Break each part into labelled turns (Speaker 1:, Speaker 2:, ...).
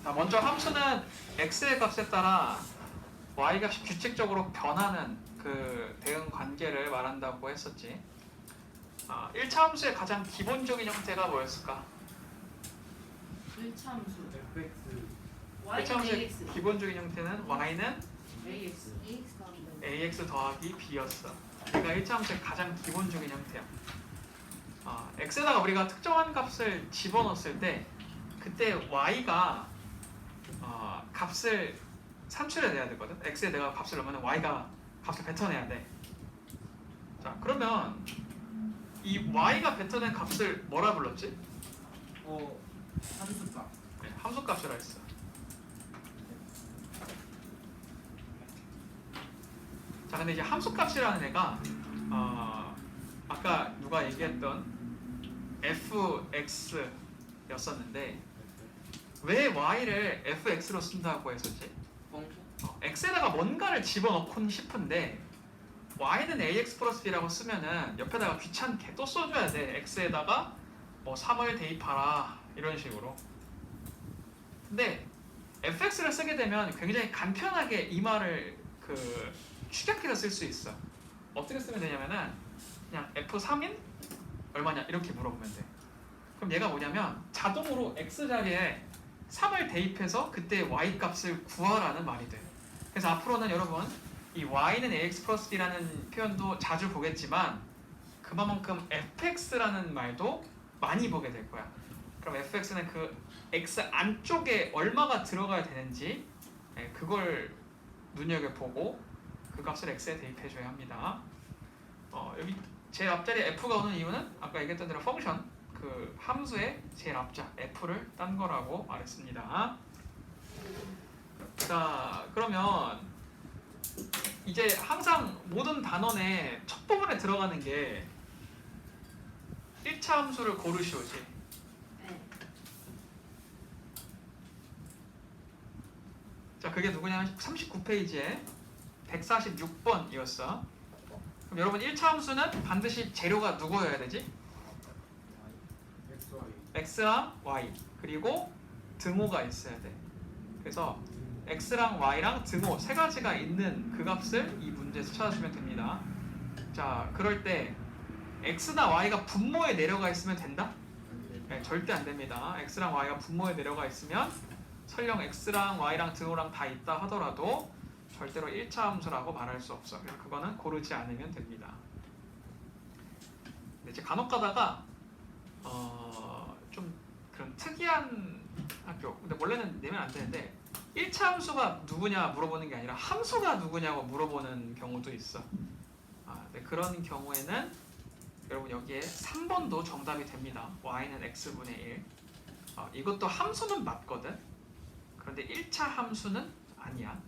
Speaker 1: 자, 먼저 함수는 x의 값에 따라 y 값이 규칙적으로 변하는 그 대응 관계를 말한다고 했었지. 1차 함수의 가장 기본적인 형태가 뭐였을까?
Speaker 2: 1차 함수
Speaker 3: fx
Speaker 1: 1차 함수의 기본적인 형태는 y는
Speaker 2: AX
Speaker 1: ax 더하기 b였어. 그러니까 1차 함수의 가장 기본적인 형태야. x에다가 우리가 특정한 값을 집어넣었을 때 그때 y가 값을 산출해내야 되거든. x에 내가 값을 넣으면 y가 값을 뱉어내야 돼. 자, 그러면 이 y가 뱉어낸 값을 뭐라 불렀지?
Speaker 3: 함수값
Speaker 1: 네, 함수값이라 했어. 자, 근데 이제 함수값이라는 애가 아까 누가 얘기했던 fx였었는데 왜 y를 fx로 쓴다고 했었지? x에다가 뭔가를 집어넣고 싶은데 y는 ax 플러스 b라고 쓰면은 옆에다가 귀찮게 또 써줘야 돼. x에다가 뭐 3을 대입하라 이런 식으로. 근데 fx를 쓰게 되면 굉장히 간편하게 이 말을 축약해서 쓸 수 있어. 어떻게 쓰면 되냐면은 그냥 f3인 얼마냐 이렇게 물어보면 돼. 그럼 얘가 뭐냐면 자동으로 x 자리에 3을 대입해서 그때 y 값을 구하라는 말이 돼. 그래서 앞으로는 여러분 이 y는 ax 플러스 b라는 표현도 자주 보겠지만 그만큼 fx라는 말도 많이 보게 될 거야. 그럼 fx는 그 x 안쪽에 얼마가 들어가야 되는지 그걸 눈여겨보고 그 값을 x에 대입해줘야 합니다. 여기 제일 앞자리에 f가 오는 이유는 아까 얘기했던 대로 펑션 그 함수의 제일 앞자 f를 딴 거라고 말했습니다. 자, 그러면 이제 항상 모든 단원의 첫 부분에 들어가는 게 1차 함수를 고르시오지. 자, 그게 누구냐면 39페이지에 146번이었어. 그럼 여러분 1차 함수는 반드시 재료가 누구여야 되지? x랑 y 그리고 등호가 있어야 돼. 그래서 x랑 y랑 등호 세 가지가 있는 그 값을 이 문제에서 찾아주면 됩니다. 자, 그럴 때 x나 y가 분모에 내려가 있으면 된다? 네, 절대 안 됩니다. x랑 y가 분모에 내려가 있으면 설령 x랑 y랑 등호랑 다 있다 하더라도 절대로 1차 함수라고 말할 수 없어. 그래서 그거는 고르지 않으면 됩니다. 근데 이제 간혹 가다가 좀 그런 특이한 학교, 근데 원래는 내면 안 되는데 1차 함수가 누구냐 물어보는 게 아니라 함수가 누구냐고 물어보는 경우도 있어. 네, 그런 경우에는 여러분 여기에 3번도 정답이 됩니다. y는 x분의 1. 이것도 함수는 맞거든. 그런데 1차 함수는 아니야.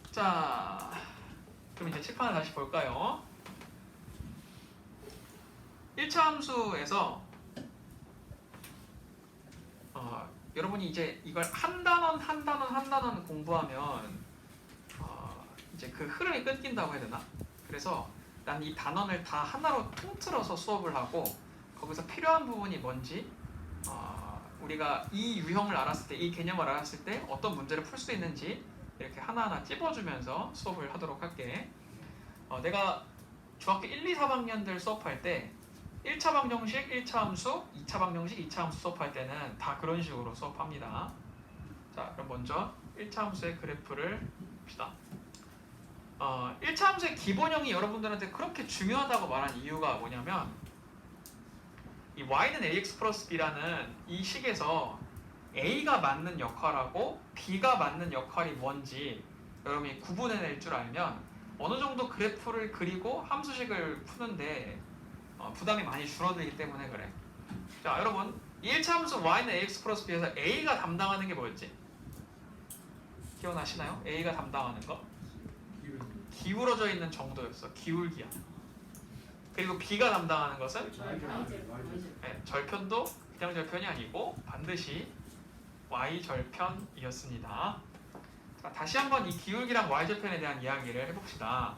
Speaker 1: 자, 그럼 이제 칠판을 다시 볼까요? 1차 함수에서 여러분이 이제 이걸 한 단원 공부하면 이제 그 흐름이 끊긴다고 해야 되나? 그래서 난 이 단원을 다 하나로 통틀어서 수업을 하고 거기서 필요한 부분이 뭔지 우리가 이 유형을 알았을 때, 이 개념을 알았을 때 어떤 문제를 풀 수 있는지 이렇게 하나하나 찝어주면서 수업을 하도록 할게. 내가 중학교 1, 2, 4학년들 수업할 때 1차 방정식, 1차 함수, 2차 방정식, 2차 함수 수업할 때는 다 그런 식으로 수업합니다. 자, 그럼 먼저 1차 함수의 그래프를 봅시다. 1차 함수의 기본형이 여러분들한테 그렇게 중요하다고 말한 이유가 뭐냐면 이 y는 ax 플러스 b라는 이 식에서 a가 맞는 역할하고 b가 맞는 역할이 뭔지 여러분이 구분해낼 줄 알면 어느 정도 그래프를 그리고 함수식을 푸는데 부담이 많이 줄어들기 때문에 그래. 자, 여러분 1차 함수 y는 ax 플러스 b에서 a가 담당하는 게 뭐였지? 기억나시나요? a가 담당하는 거? 기울어져 있는 정도였어. 기울기야. 그리고 b가 담당하는 것은 네, 절편도 그냥 절편이 아니고 반드시 y절편이었습니다. 자, 다시 한번 이 기울기랑 y절편에 대한 이야기를 해봅시다.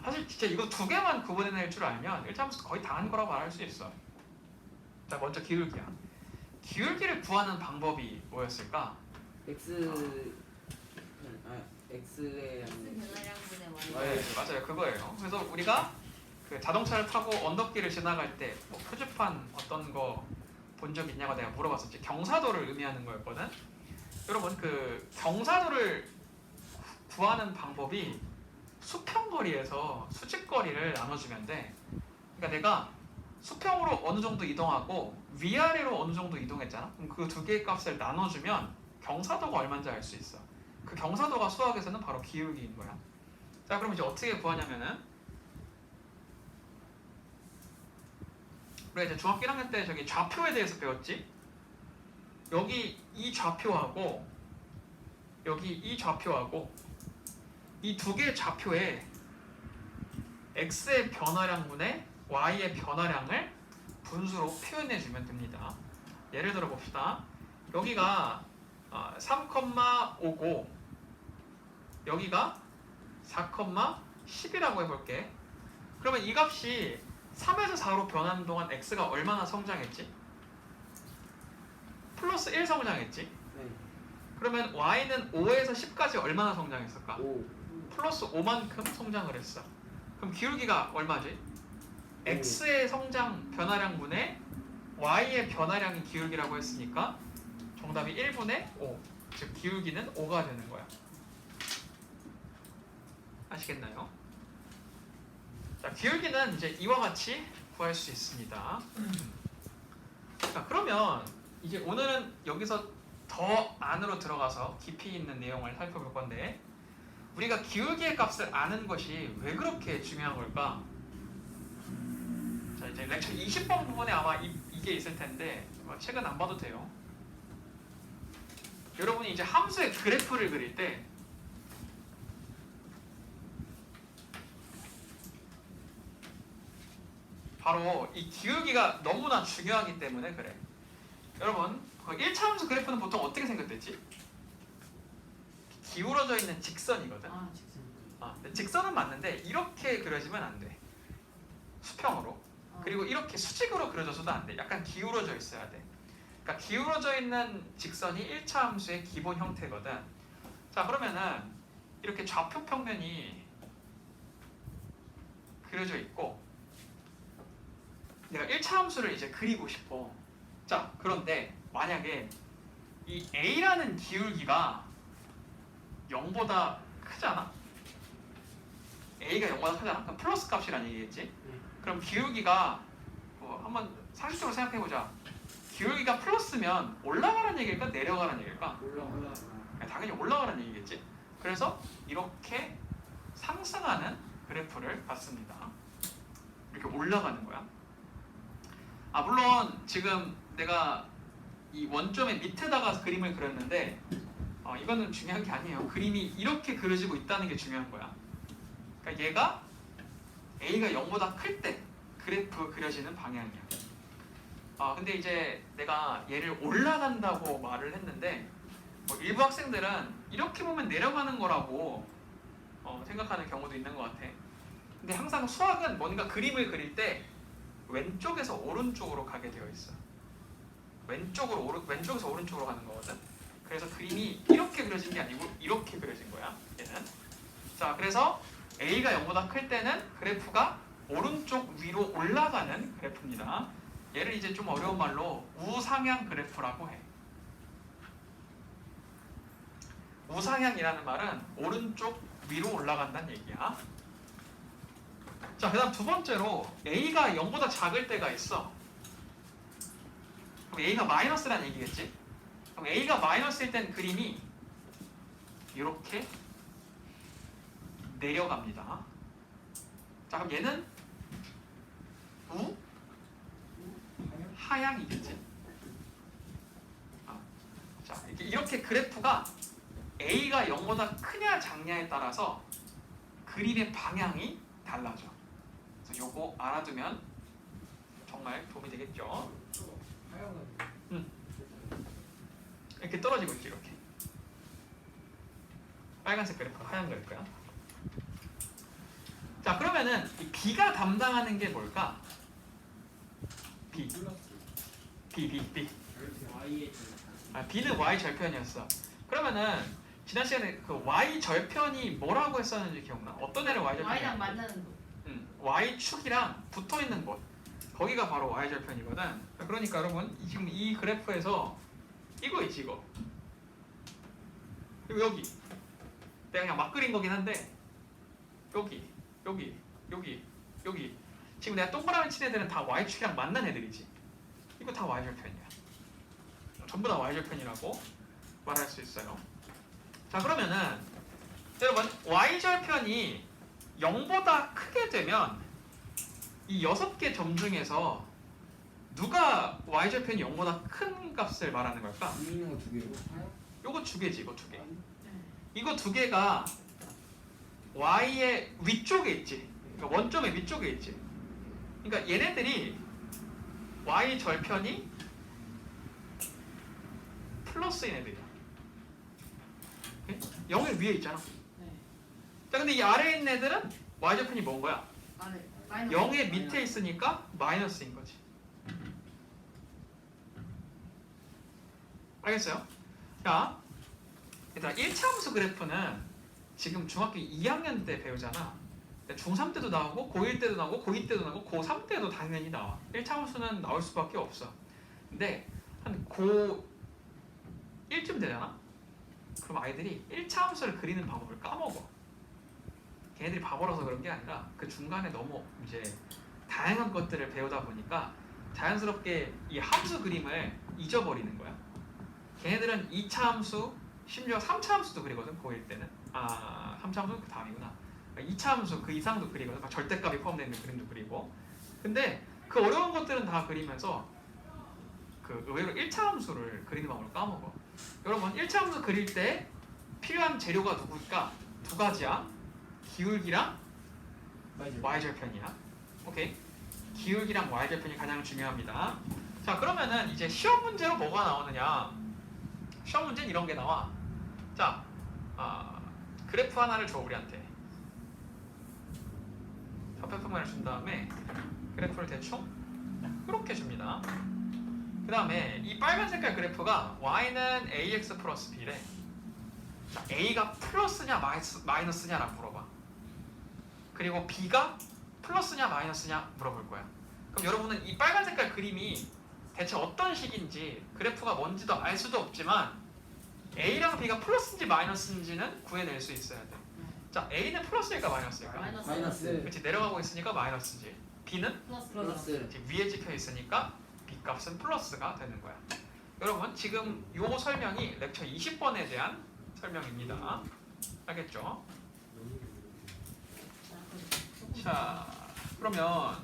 Speaker 1: 사실 진짜 이거 두 개만 구분해낼 줄 알면 1차 함수 거의 다 한 거라고 말할 수 있어. 자, 먼저 기울기야. 기울기를 구하는 방법이 뭐였을까?
Speaker 3: X의
Speaker 2: 변화량분의
Speaker 3: Y.
Speaker 1: 네, 맞아요. 그거예요. 그래서 우리가 그 자동차를 타고 언덕길을 지나갈 때 뭐 표지판 어떤 거 본 적 있냐고 내가 물어봤었지. 경사도를 의미하는 거였거든. 여러분 그 경사도를 구하는 방법이 수평거리에서 수직거리를 나눠주면 돼. 그러니까 내가 수평으로 어느 정도 이동하고 위아래로 어느 정도 이동했잖아. 그럼 그 두 개의 값을 나눠주면 경사도가 얼마인지 알 수 있어. 그 경사도가 수학에서는 바로 기울기인 거야. 자, 그럼 이제 어떻게 구하냐면은 우리가 이제 중학교 1학년 때 저기 좌표에 대해서 배웠지. 여기 이 좌표하고 여기 이 좌표하고 이 두 개의 좌표에 x의 변화량분의 y의 변화량을 분수로 표현해주면 됩니다. 예를 들어 봅시다. 여기가 3,5고 여기가 4,10이라고 해볼게. 그러면 이 값이 3에서 4로 변하는 동안 x가 얼마나 성장했지? 플러스 1 성장했지?
Speaker 3: 네.
Speaker 1: 그러면 y는 5에서 10까지 얼마나 성장했을까?
Speaker 3: 5.
Speaker 1: 플러스 5만큼 성장을 했어. 그럼 기울기가 얼마지? x의 성장 변화량분의 y의 변화량이 기울기라고 했으니까 정답이 1분의 5. 즉 기울기는 5가 되는 거야. 아시겠나요? 자, 기울기는 이제 이와 같이 구할 수 있습니다. 자, 그러면 이제 오늘은 여기서 더 안으로 들어가서 깊이 있는 내용을 살펴볼 건데 우리가 기울기의 값을 아는 것이 왜 그렇게 중요한 걸까? 자, 이제 렉처 20번 부분에 아마 이게 있을 텐데 책은 안 봐도 돼요. 여러분이 이제 함수의 그래프를 그릴 때 바로 이 기울기가 너무나 중요하기 때문에 그래. 여러분, 1차 함수 그래프는 보통 어떻게 생겼댔지? 기울어져 있는 직선이거든.
Speaker 2: 아, 직선.
Speaker 1: 근데 직선은 맞는데 이렇게 그려지면 안 돼. 수평으로. 그리고 이렇게 수직으로 그려져서도 안 돼. 약간 기울어져 있어야 돼. 그러니까 기울어져 있는 직선이 1차 함수의 기본 형태거든. 자, 그러면은 이렇게 좌표 평면이 그려져 있고 내가 1차 함수를 이제 그리고 싶어. 자, 그런데 만약에 이 A라는 기울기가 0보다 크잖아? A가 0보다 크잖아? 그럼 플러스 값이라는 얘기겠지? 그럼 기울기가 한번 상식적으로 생각해보자. 기울기가 플러스면 올라가라는 얘기일까? 내려가라는 얘기일까?
Speaker 3: 올라.
Speaker 1: 당연히 올라가라는 얘기겠지? 그래서 이렇게 상승하는 그래프를 봤습니다. 이렇게 올라가는 거야. 물론 지금 내가 이 원점의 밑에다가 그림을 그렸는데 이거는 중요한 게 아니에요. 그림이 이렇게 그려지고 있다는 게 중요한 거야. 그러니까 얘가 A가 0보다 클 때 그래프 그려지는 방향이야. 근데 이제 내가 얘를 올라간다고 말을 했는데 일부 학생들은 이렇게 보면 내려가는 거라고 생각하는 경우도 있는 것 같아. 근데 항상 수학은 뭔가 그림을 그릴 때 왼쪽에서 오른쪽으로 가게 되어 있어. 왼쪽에서 오른쪽으로 가는 거거든. 그래서 그림이 이렇게 그려진 게 아니고 이렇게 그려진 거야. 얘는. 자, 그래서 A가 0보다 클 때는 그래프가 오른쪽 위로 올라가는 그래프입니다. 얘를 이제 좀 어려운 말로 우상향 그래프라고 해. 우상향이라는 말은 오른쪽 위로 올라간다는 얘기야. 자, 그 다음 두 번째로 A가 0보다 작을 때가 있어. 그럼 A가 마이너스라는 얘기겠지? 그럼 A가 마이너스일 땐 그림이 이렇게 내려갑니다. 자, 그럼 얘는 하향이겠지? 자, 이렇게 그래프가 A가 0보다 크냐 작냐에 따라서 그림의 방향이 달라져. 그래서 요거 알아두면 정말 도움이 되겠죠? 이렇게 떨어지고 있지, 이렇게. 빨간색 그래프가 하얀 그래프야. 자, 그러면은 이 B가 담당하는 게 뭘까? B. b는 y 절편이었어. 그러면은 지난 시간에 그 y 절편이 뭐라고 했었는지 기억나? 어떤 애를 y 절편이야?
Speaker 2: Y랑 만나는 거.
Speaker 1: y축이랑 붙어 있는 곳. 거기가 바로 y 절편이거든. 그러니까 여러분 지금 이 그래프에서 이거 있지 이거. 그리고 여기. 내가 그냥 막 그린 거긴 한데 여기. 지금 내가 동그라미 친 애들은 다 y축이랑 만난 애들이지. 이거 다 y절편이야. 전부 다 y절편이라고 말할 수 있어요. 자 그러면은 여러분 y절편이 0보다 크게 되면 이 6개 점 중에서 누가 y절편이 0보다 큰 값을 말하는 걸까?
Speaker 3: 위에 있는 거 두 개고 하나?
Speaker 1: 요거 두 개지 이거 두 개.
Speaker 2: 네.
Speaker 1: 이거 두 개가 y의 위쪽에 있지. 그러니까 원점의 위쪽에 있지. 그러니까 얘네들이 y 절편이 플러스인 애들이야. 0의 위에 있잖아.
Speaker 2: 네.
Speaker 1: 자 근데 이 아래에 있는 애들은 y 절편이 뭔 거야?
Speaker 2: 아래. 마이너스.
Speaker 1: 0의 밑에 있으니까 마이너스인 거지. 알겠어요? 자, 얘들아 1차 함수 그래프는 지금 중학교 2학년 때 배우잖아. 근데 중3 때도 나오고 고1 때도 나오고 고2 때도 나오고 고3 때도 당연히 나와. 1차 함수는 나올 수밖에 없어. 근데 한 고1쯤 되잖아? 그럼 아이들이 1차 함수를 그리는 방법을 까먹어. 걔네들이 바보라서 그런 게 아니라 그 중간에 너무 이제 다양한 것들을 배우다 보니까 자연스럽게 이 함수 그림을 잊어버리는 거야. 걔네들은 2차 함수, 심지어 3차 함수도 그리거든, 고1 때는. 3차 함수는 그 다음이구나. 2차 함수 그 이상도 그리거든. 막 절대값이 포함되어 있는 그림도 그리고. 근데 그 어려운 것들은 다 그리면서 그 의외로 1차 함수를 그리는 방법을 까먹어. 여러분 1차 함수 그릴 때 필요한 재료가 누굴까? 두 가지야. 기울기랑 y절편이야. 오케이. 기울기랑 y절편이 가장 중요합니다. 자 그러면은 이제 시험 문제로 뭐가 나오느냐? 시험 문제는 이런 게 나와. 자, 그래프 하나를 줘 우리한테. 좌표평면을 준 다음에 그래프를 대충 이렇게 줍니다. 그 다음에 이 빨간 색깔 그래프가 y는 ax 플러스 b래. 자, a가 플러스냐 마이너스냐라고 물어봐. 그리고 b가 플러스냐 마이너스냐 물어볼 거야. 그럼 여러분은 이 빨간 색깔 그림이 대체 어떤 식인지 그래프가 뭔지도 알 수도 없지만 a랑 b가 플러스인지 마이너스인지는 구해낼 수 있어야 돼. 자, a는 플러스일까 마이너스일까?
Speaker 3: 마이너스.
Speaker 1: 그렇지, 내려가고 있으니까 마이너스지. b는
Speaker 3: 플러스.
Speaker 1: 지금 위에 찍혀 있으니까 b 값은 플러스가 되는 거야. 여러분 지금 요 설명이 렉처 20번에 대한 설명입니다. 알겠죠? 자, 그러면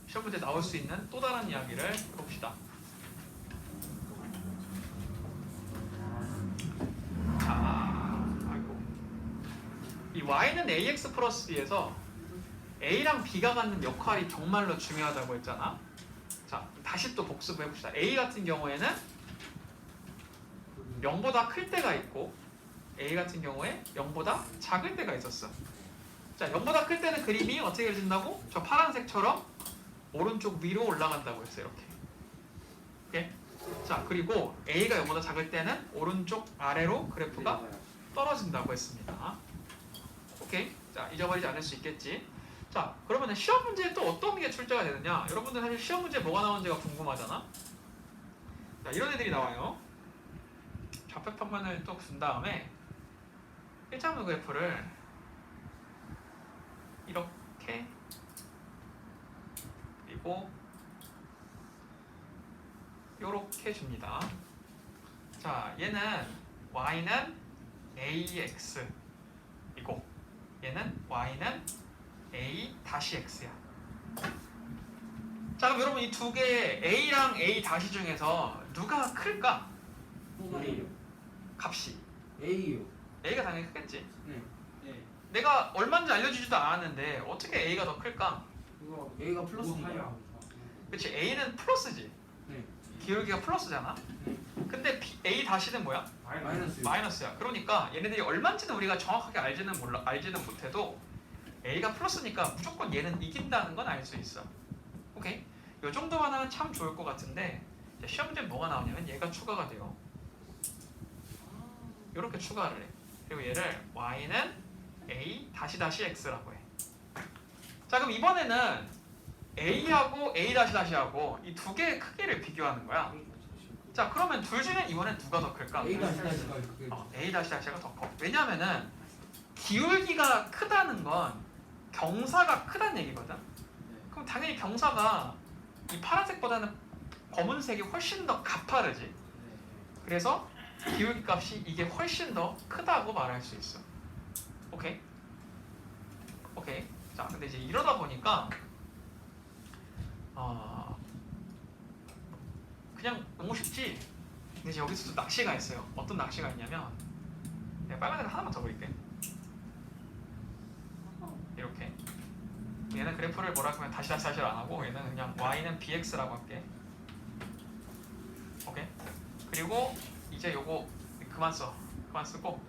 Speaker 1: 시험 문제 나올 수 있는 또 다른 이야기를 봅시다. 자, 아이고. 이 y는 ax 플러스 b에서 a랑 b가 갖는 역할이 정말로 중요하다고 했잖아. 자, 다시 또 복습을 해봅시다. a 같은 경우에는 0보다 클 때가 있고 a 같은 경우에 0보다 작을 때가 있었어. 자, 0보다 클 때는 그림이 어떻게 그려진다고? 저 파란색처럼 오른쪽 위로 올라간다고 했어요. 이렇게. 오케이? 자, 그리고 a가 0보다 작을 때는 오른쪽 아래로 그래프가 떨어진다고 했습니다. 오케이? 자, 잊어버리지 않을 수 있겠지? 자, 그러면 시험 문제에 또 어떤 게 출제가 되느냐? 여러분들 사실 시험 문제에 뭐가 나오는지가 궁금하잖아? 자, 이런 애들이 나와요. 좌표평면을 또 준 다음에 1차함수 그래프를 이렇게 그리고 요렇게 줍니다. 자, 얘는 y는 ax 이고 얘는 y는 a 다시 x야. 자, 그럼 여러분 이 두 개의 a랑 a 다시 중에서 누가 클까?
Speaker 3: A요.
Speaker 1: 값이
Speaker 3: A요.
Speaker 1: a가 당연히 크겠지.
Speaker 3: 네.
Speaker 1: 내가 얼마인지 알려주지도 않았는데 어떻게 a가 더 클까?
Speaker 3: 이거 A가 플러스니까.
Speaker 1: 그치, a는 플러스지.
Speaker 3: 네.
Speaker 1: 기울기가 플러스잖아. 근데 a 다시는 뭐야?
Speaker 3: 마이너스.
Speaker 1: 마이너스야. 그러니까 얘네들이 얼마인지는 우리가 정확하게 알지는 못해도 A가 플러스니까 무조건 얘는 이긴다는 건 알 수 있어. 오케이? 요 정도만 하면 참 좋을 것 같은데 이제 시험 문제 뭐가 나오냐면 얘가 추가가 돼요. 이렇게 추가를 해. 그리고 얘를 y는 a 다시 다시 x라고 해. 자 그럼 이번에는 a하고 a 다시 다시하고 이 두 개의 크기를 비교하는 거야. 자 그러면 둘 중에 이번엔 누가 더 클까?
Speaker 3: A 다시 다시가 그게
Speaker 1: A 다시 다시가 더 커. 왜냐면은 기울기가 크다는 건 경사가 크다는 얘기거든. 그럼 당연히 경사가 이 파란색보다는 검은색이 훨씬 더 가파르지. 그래서 기울기 값이 이게 훨씬 더 크다고 말할 수 있어. 오케이? 오케이. 자, 근데 이제 이러다 보니까 그냥 너무 쉽지. 근데 이제 여기서 또 낚시가 있어요. 어떤 낚시가 있냐면 내가 빨간색 하나만 더 그릴게. 이렇게. 얘는 그래프를 뭐라 하면 다시 안 하고 얘는 그냥 y는 bx라고 할게. 오케이? 그리고 이제 요거 그만 쓰고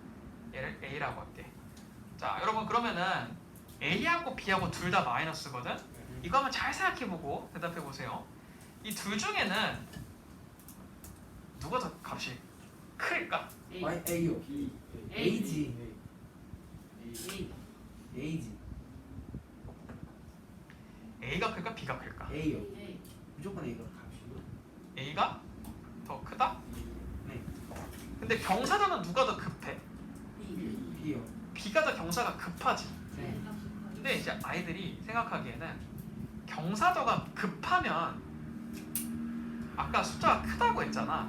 Speaker 1: 얘를 a라고 할게. 자 여러분 그러면은 a하고 b하고 둘 다 마이너스거든? 이거 한번 잘 생각해보고 대답해보세요. 이 둘 중에는 누가 더 값이 클까?
Speaker 3: Y A요.
Speaker 2: A.
Speaker 3: A지.
Speaker 2: A.
Speaker 3: A지.
Speaker 1: a가 클까 b가 클까?
Speaker 3: A요.
Speaker 2: A.
Speaker 3: 무조건 A가 값이요.
Speaker 1: a가 더 크다?
Speaker 3: 네.
Speaker 1: 근데 경사도는 누가 더 급해?
Speaker 2: B.
Speaker 3: B요.
Speaker 1: b가 더 경사가 급하지.
Speaker 3: 네.
Speaker 1: 근데 이제 아이들이 생각하기에는 경사도가 급하면 아까 숫자가 크다고 했잖아.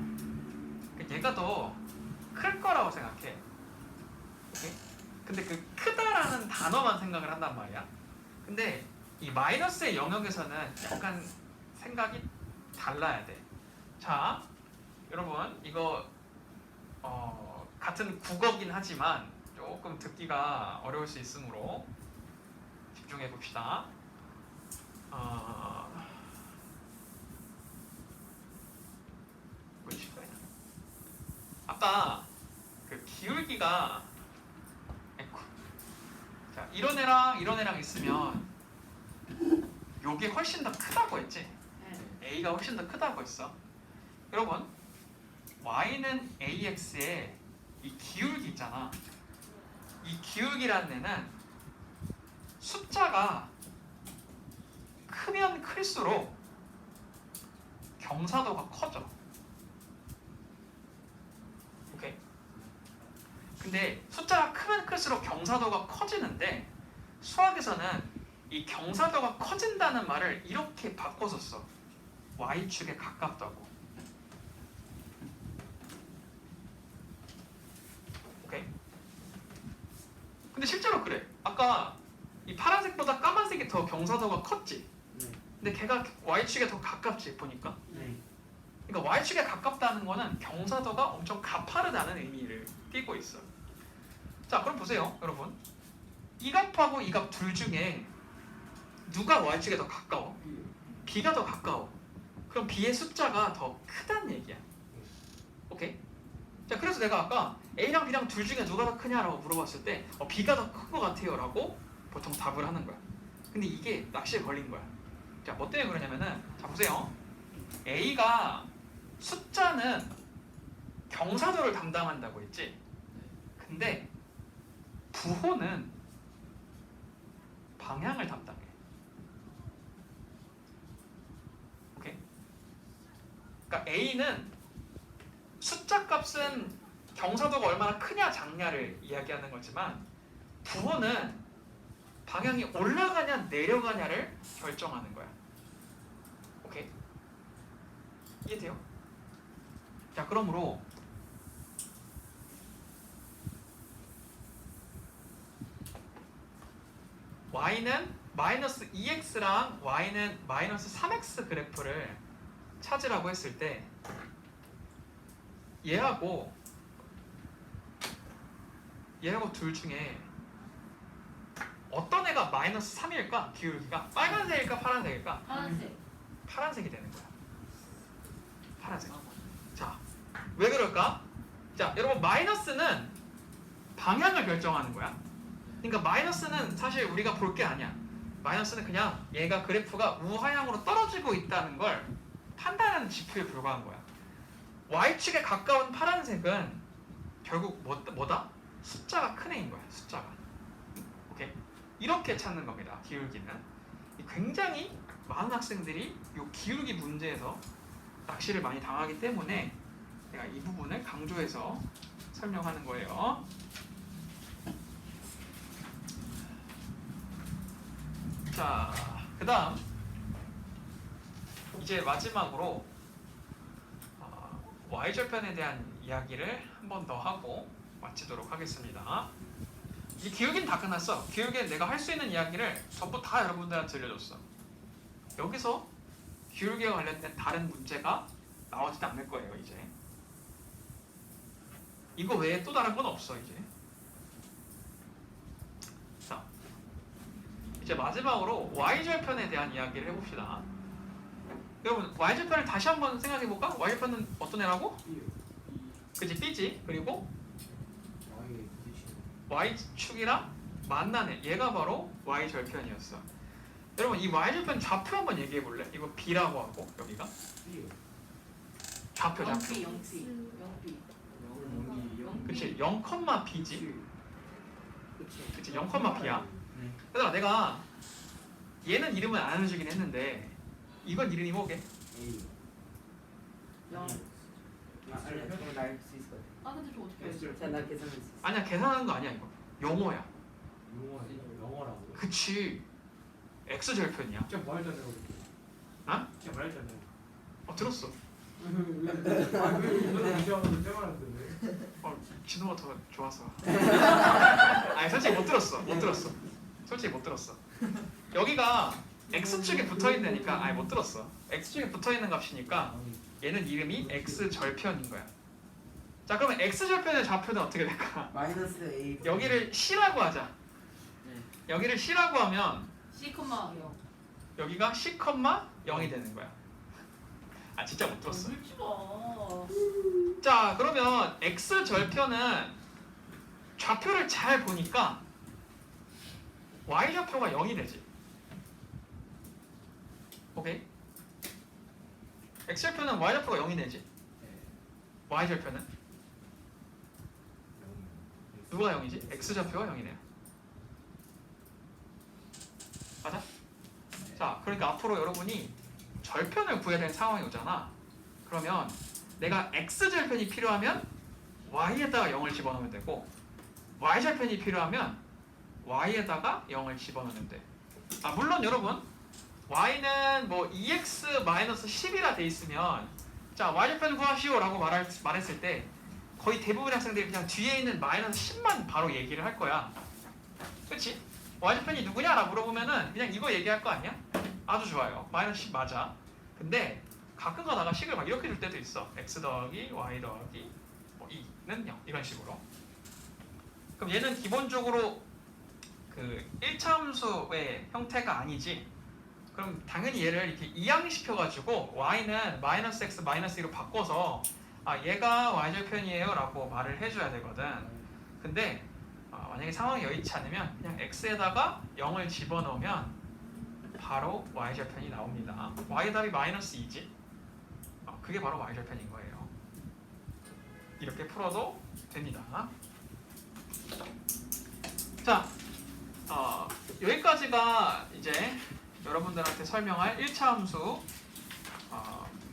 Speaker 1: 그러니까 얘가 더 클 거라고 생각해. 오케이? 근데 그 크다라는 단어만 생각을 한단 말이야. 근데 이 마이너스의 영역에서는 약간 생각이 달라야 돼. 자, 여러분 이거 같은 국어긴 하지만 조금 듣기가 어려울 수 있으므로 집중해 봅시다. 아까 그 기울기가 자 이런 애랑 있으면 요게 훨씬 더 크다고 했지. a가 훨씬 더 크다고 했어. 여러분 y는 ax의 이 기울기 있잖아. 이 기울기라는 애는 숫자가 크면 클수록 경사도가 커져. 오케이? 근데 숫자가 크면 클수록 경사도가 커지는데 수학에서는 이 경사도가 커진다는 말을 이렇게 바꿔서 써. y축에 가깝다고. 오케이? 근데 실제로 그래. 아까 이 파란색보다 까만색이 더 경사도가 컸지.
Speaker 3: 네.
Speaker 1: 근데 걔가 y축에 더 가깝지 보니까.
Speaker 3: 네.
Speaker 1: 그러니까 y축에 가깝다는 거는 경사도가 엄청 가파르다는 의미를 띠고 있어. 자, 그럼 보세요, 여러분. 이 값하고 이 값 둘 중에 누가 y축에 더 가까워? b가 더 가까워. 그럼 b의 숫자가 더 크다는 얘기야. 오케이? 자, 그래서 내가 아까 a랑 b랑 둘 중에 누가 더 크냐라고 물어봤을 때 b가 더 큰 것 같아요라고 보통 답을 하는 거야. 근데 이게 낚시에 걸린 거야. 자, 뭐 때문에 그러냐면은 자 보세요. a가 숫자는 경사도를 담당한다고 했지. 근데 부호는 방향을 담당해. 오케이? 그러니까 a는 숫자 값은 경사도가 얼마나 크냐 작냐를 이야기하는 거지만 부호는 방향이 올라가냐 내려가냐를 결정하는 거야. 오케이? 이해돼요? 자, 그러므로 y는 마이너스 2x랑 y는 마이너스 3x 그래프를 찾으라고 했을 때 얘하고 둘 중에 어떤 애가 마이너스 3일까? 기울기가 빨간색일까 파란색일까?
Speaker 2: 파란색.
Speaker 1: 파란색이 되는 거야. 파란색. 자, 왜 그럴까? 자, 여러분 마이너스는 방향을 결정하는 거야. 그러니까 마이너스는 사실 우리가 볼 게 아니야. 마이너스는 그냥 얘가 그래프가 우하향으로 떨어지고 있다는 걸 판단하는 지표에 불과한 거야. y축에 가까운 파란색은 결국 뭐다? 숫자가 큰 애인 거야. 숫자가. 오케이? 이렇게 찾는 겁니다. 기울기는. 굉장히 많은 학생들이 이 기울기 문제에서 낚시를 많이 당하기 때문에 내가 이 부분을 강조해서 설명하는 거예요. 자, 그 다음 이제 마지막으로 y절편에 대한 이야기를 한 번 더 하고 마치도록 하겠습니다. 이 기울기는 다 끝났어. 기울기는 내가 할 수 있는 이야기를 전부 다 여러분들한테 들려줬어. 여기서 기울기와 관련된 다른 문제가 나오지도 않을 거예요. 이제 이거 외에 또 다른 건 없어. 이제 마지막으로 y절편에 대한 이야기를 해봅시다. 여러분 y절편을 다시 한번 생각해볼까? y절편은 어떤 애라고? 그치, B지. 그리고 y축이랑 만난 애, 얘가 바로 y절편이었어. 여러분 이 y절편 좌표 한번 얘기해볼래? 이거 B라고 하고 여기가 좌표.
Speaker 2: 영피.
Speaker 1: 그치, 0,B지. 그치, 0,B야.
Speaker 3: 네.
Speaker 1: 그래서 내가 얘는 이름을 안 알려주긴 했는데 이건 이름이 뭐게?
Speaker 3: A.
Speaker 2: 영.
Speaker 3: 그럼 나알 수 있을 것 같아.
Speaker 2: 아 근데 저 어떻게 알지?
Speaker 3: 자, 나 계산할 수 있어.
Speaker 1: 아니야, 계산하는 거 아니야. 이거 영어야.
Speaker 4: 영어라고.
Speaker 1: 그치, X절편이야.
Speaker 4: 진짜 말했잖아요.
Speaker 1: 어?
Speaker 4: 진짜 말했잖아요.
Speaker 1: 들었어.
Speaker 4: 이거는 이제와서 때 말했는데.
Speaker 1: 진호가 더 좋아서. 아니 솔직히 못 들었어. 솔직히 못 들었어. 여기가 X축에 붙어있는 애니까 아니 못 들었어. X축에 붙어있는 값이니까 얘는 이름이 X절편인 거야. 자, 그러면 X절편의 좌표는 어떻게 될까?
Speaker 3: 마이너스 A.
Speaker 1: 여기를 C라고 하자.
Speaker 3: 네.
Speaker 1: 여기를 C라고 하면
Speaker 2: C, 0.
Speaker 1: 여기가 C, 0이 되는 거야. 아 진짜 못 들었어.
Speaker 2: 울지 마.
Speaker 1: 자, 그러면 X절편은 좌표를 잘 보니까 Y좌표가 0이 되지. 오케이? X절편은 Y좌표가 0이 되지. Y절편은 누가 0이지? X좌표가 0이네요. 맞아? 자, 그러니까 앞으로 여러분이 절편을 구해야 되는 상황이 오잖아. 그러면 내가 X절편이 필요하면 Y에다가 0을 집어넣으면 되고 Y절편이 필요하면 Y에다가 0을 집어넣으면 돼. 아, 물론 여러분 Y는 뭐 2x-10이라 돼 있으면 자, Y절편 구하시오 라고 말했을 때 거의 대부분의 학생들이 그냥 뒤에 있는 -10만 바로 얘기를 할 거야. 그치? Y절편이 누구냐? 라고 물어보면은 그냥 이거 얘기할 거 아니야? 아주 좋아요. -10 맞아. 근데 가끔 가다가 식을 막 이렇게 줄 때도 있어. x 더하기 y 더하기 뭐 2는 0 이런 식으로. 그럼 얘는 기본적으로 그 1차함수의 형태가 아니지. 그럼 당연히 얘를 이렇게 이항시켜가지고 y는 -x -2로 바꿔서 아 얘가 y절편이에요 라고 말을 해줘야 되거든. 근데 만약에 상황이 여의치 않으면 그냥 x에다가 0을 집어넣으면 바로 y절편이 나옵니다. y답이 -2지. 그게 바로 y절편인 거예요. 이렇게 풀어도 됩니다. 자, 여기까지가 이제 여러분들한테 설명할 1차 함수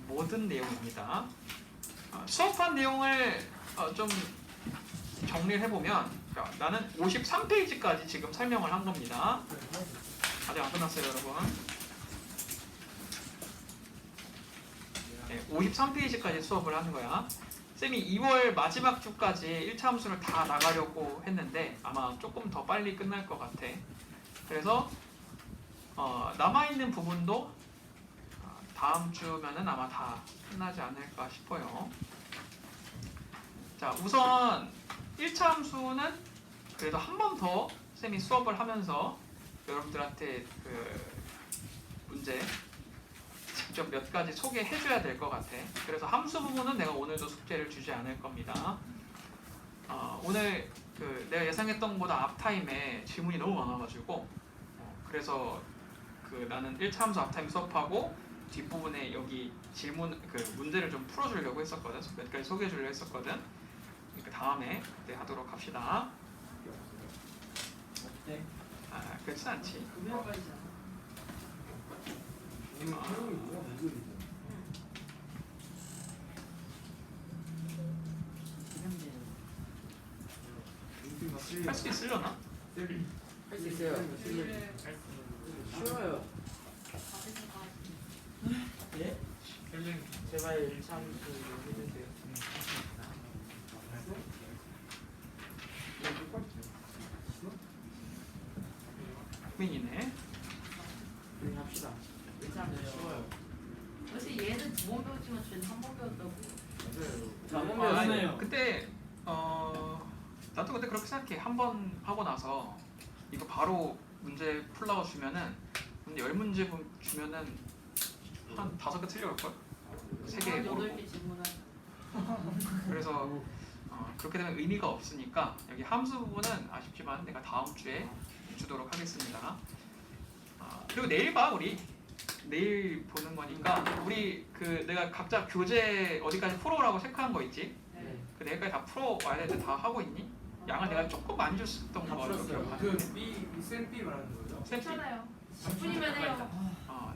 Speaker 1: 모든 내용입니다. 수업한 내용을 좀 정리를 해보면 나는 53페이지까지 지금 설명을 한 겁니다. 아직 안 끝났어요, 여러분. 네, 53페이지까지 수업을 하는 거야. 쌤이 2월 마지막 주까지 1차 함수를 다 나가려고 했는데 아마 조금 더 빨리 끝날 것 같아. 그래서 남아있는 부분도 다음 주면은 아마 다 끝나지 않을까 싶어요. 자, 우선 1차 함수는 그래도 한 번 더 쌤이 수업을 하면서 여러분들한테 그 문제 직접 몇 가지 소개해줘야 될 것 같아. 그래서 함수 부분은 내가 오늘도 숙제를 주지 않을 겁니다. 오늘 그 내가 예상했던 것보다 앞타임에 질문이 너무 많아가지고 그래서 그 나는 1차 함수 앞타임 수업하고 뒷부분에 여기 질문 그 문제를 좀 풀어주려고 했었거든. 그러니까 소개해주려고 했었거든. 그 다음에 그때 하도록 합시다.
Speaker 3: 어때?
Speaker 1: 아 그렇진 않지.
Speaker 2: 금요일까지잖아.
Speaker 4: 오늘 태용이 뭐야? 목요일이잖아.
Speaker 1: 할 수 있으려나?
Speaker 3: 할 수 있어요.
Speaker 2: 일요일에
Speaker 3: 쉬워요. 예? 제발 1차 함수 해주세요.
Speaker 1: 고민이네.
Speaker 3: 우리 합시다. 1차 함수 쉬워요.
Speaker 2: 사실 얘는 2번 배웠지만 쟤는 3번 배웠다고.
Speaker 3: 저번
Speaker 1: 아,
Speaker 3: 배웠어요.
Speaker 1: 그때 나도 근데 그렇게 생각해. 한 번 하고 나서 이거 바로 문제 풀라고 주면은 근데 10문제 주면은 한 5개 틀려올 걸. 3개 모르고.
Speaker 2: 8개 질문하자.
Speaker 1: 그래서 그렇게 되면 의미가 없으니까 여기 함수 부분은 아쉽지만 내가 다음 주에 주도록 하겠습니다. 그리고 내일 봐 우리. 내일 보는 거니까 우리 그 내가 각자 교재 어디까지 풀어오라고 체크한 거 있지?
Speaker 2: 네.
Speaker 1: 그 내일까지 다 풀어와야 되는데 다 하고 있니? 양을 내가 조금 많이 줬던
Speaker 3: 다
Speaker 1: 거
Speaker 3: 풀었어요.
Speaker 1: 기억하는데.
Speaker 4: 그 B 쌤 말하는 거예요?
Speaker 1: 쌤
Speaker 2: 괜찮아요. 10분이면 해요.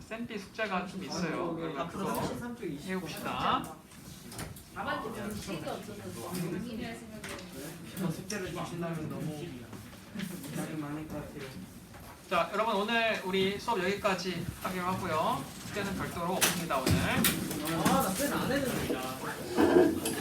Speaker 1: 쌤비 숙제가 좀 있어요. 그러면 그거
Speaker 3: 3쪽 20.
Speaker 1: 해봅시다.
Speaker 2: 아반지 정식이 없어서 당일에 할 생각이에요.
Speaker 3: 저 숙제를 주신다면 너무 부담이 많을 것 같아요.
Speaker 1: 자, 여러분 오늘 우리 수업 여기까지 하기로 하고요. 숙제는 별도로 없습니다 오늘.
Speaker 3: 아, 나 쌤 안 했는데.